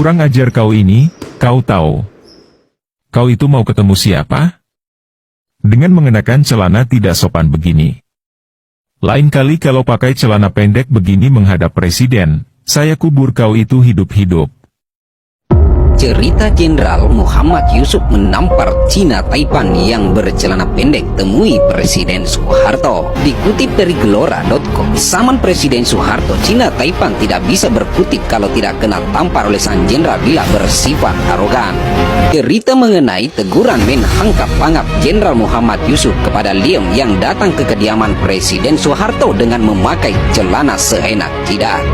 Kurang ajar kau ini, kau tahu. Kau itu mau ketemu siapa? Dengan mengenakan celana tidak sopan begini. Lain kali kalau pakai celana pendek begini menghadap presiden, saya kubur kau itu hidup-hidup. Cerita Jenderal Muhammad Yusuf menampar Cina Taipan yang bercelana pendek temui Presiden Soeharto. Dikutip dari Gelora.com, zaman Presiden Soeharto, Cina Taipan tidak bisa berkutip kalau tidak kena tampar oleh sang jenderal bila bersifat arogan. Cerita mengenai teguran Menhangkap Pangap Jenderal Muhammad Yusuf kepada Liam yang datang ke kediaman Presiden Soeharto dengan memakai celana seenak jidat.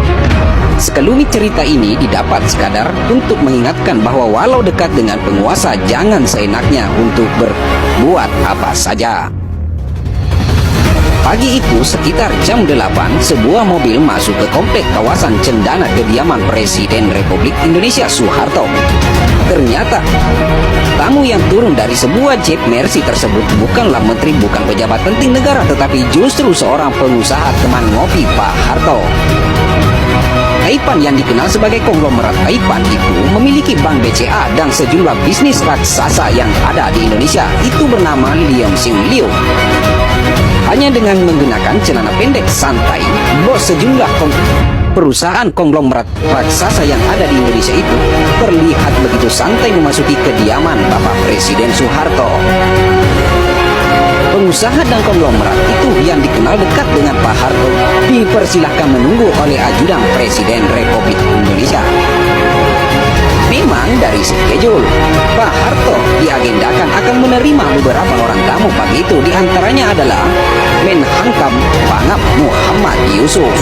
Sekelumit cerita ini didapat sekadar untuk mengingatkan bahwa walau dekat dengan penguasa, jangan seenaknya untuk berbuat apa saja. Pagi itu sekitar jam 8, sebuah mobil masuk ke komplek kawasan Cendana kediaman Presiden Republik Indonesia Soeharto. Ternyata tamu yang turun dari sebuah Jeep Mercy tersebut bukanlah menteri, bukan pejabat penting negara, tetapi justru seorang pengusaha teman ngopi Pak Harto. Taipan yang dikenal sebagai konglomerat Taipan itu memiliki bank BCA dan sejumlah bisnis raksasa yang ada di Indonesia itu bernama Liam Sing Leong. Hanya dengan menggunakan celana pendek santai, bos sejumlah perusahaan konglomerat raksasa yang ada di Indonesia itu terlihat begitu santai memasuki kediaman Bapak Presiden Soeharto. Pengusaha dan konglomerat itu yang dikenal dekat dengan Pak Harto dipersilahkan menunggu oleh ajudan Presiden Republik Indonesia. Memang dari schedule, Pak Harto diagendakan akan menerima beberapa orang tamu pagi itu, diantaranya adalah Menhangkap Pangap Muhammad Yusuf.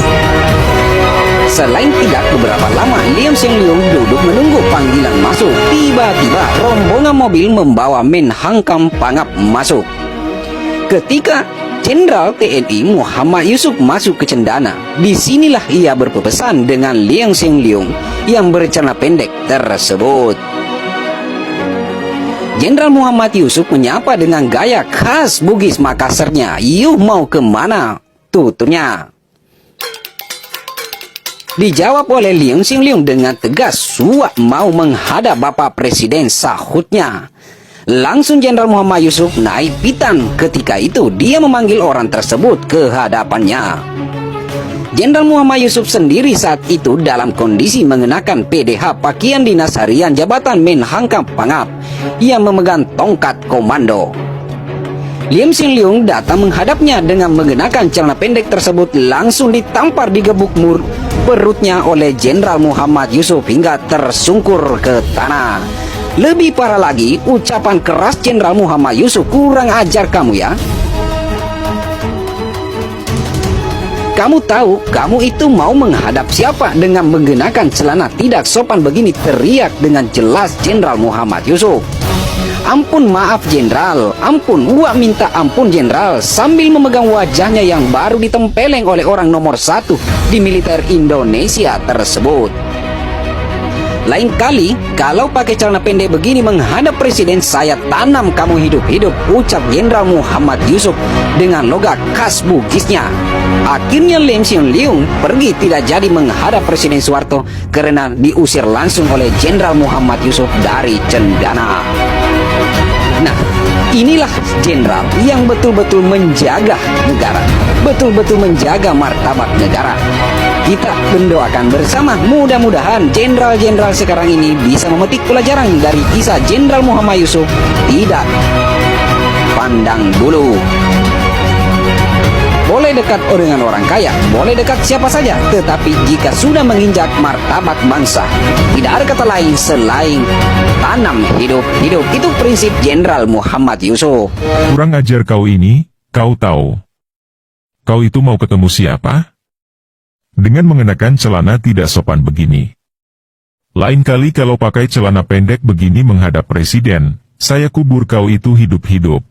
Selain tidak beberapa lama, Liam Sing Leong duduk menunggu panggilan masuk. Tiba-tiba rombongan mobil membawa Menhangkap Pangap masuk. Ketika Jenderal TNI Muhammad Yusuf masuk ke Cendana, disinilah ia berpesan dengan Liam Sing Leong yang bercelana pendek tersebut. Jenderal Muhammad Yusuf menyapa dengan gaya khas Bugis Makassarnya. "Yuh, mau kemana?" tuturnya. Dijawab oleh Liam Sing Leong dengan tegas, "Suak mau menghadap Bapak Presiden," sahutnya. Langsung Jenderal Muhammad Yusuf naik pitan. Ketika itu dia memanggil orang tersebut ke hadapannya. Jenderal Muhammad Yusuf sendiri saat itu dalam kondisi mengenakan PDH, pakaian dinas harian jabatan Menhangkap Pangap, yang memegang tongkat komando. Liam Sing Leong datang menghadapnya dengan mengenakan celana pendek tersebut, langsung ditampar di gebuk perutnya oleh Jenderal Muhammad Yusuf hingga tersungkur ke tanah. Lebih parah lagi, ucapan keras Jenderal Muhammad Yusuf, "Kurang ajar kamu ya. Kamu tahu, kamu itu mau menghadap siapa dengan menggunakan celana tidak sopan begini?" teriak dengan jelas Jenderal Muhammad Yusuf. "Ampun, maaf Jenderal, ampun, uak minta ampun Jenderal," sambil memegang wajahnya yang baru ditempeleng oleh orang nomor 1 di militer Indonesia tersebut. "Lain kali, kalau pakai celana pendek begini menghadap presiden, saya tanam kamu hidup-hidup," ucap Jenderal Muhammad Yusuf dengan logat khas Bugisnya. Akhirnya Liam Sing Leong pergi tidak jadi menghadap Presiden Soeharto karena diusir langsung oleh Jenderal Muhammad Yusuf dari Cendana. Nah, inilah jenderal yang betul-betul menjaga negara, betul-betul menjaga martabat negara. Kita mendoakan bersama, mudah-mudahan jenderal-jenderal sekarang ini bisa memetik pelajaran dari kisah Jenderal Muhammad Yusuf. Tidak pandang bulu. Boleh dekat dengan orang kaya, boleh dekat siapa saja, tetapi jika sudah menginjak martabat bangsa, tidak ada kata lain selain tanam hidup-hidup. Itu prinsip Jenderal Muhammad Yusuf. Kurang ajar kau ini, kau tahu. Kau itu mau ketemu siapa? Dengan mengenakan celana tidak sopan begini. Lain kali kalau pakai celana pendek begini menghadap presiden, saya kubur kau itu hidup-hidup.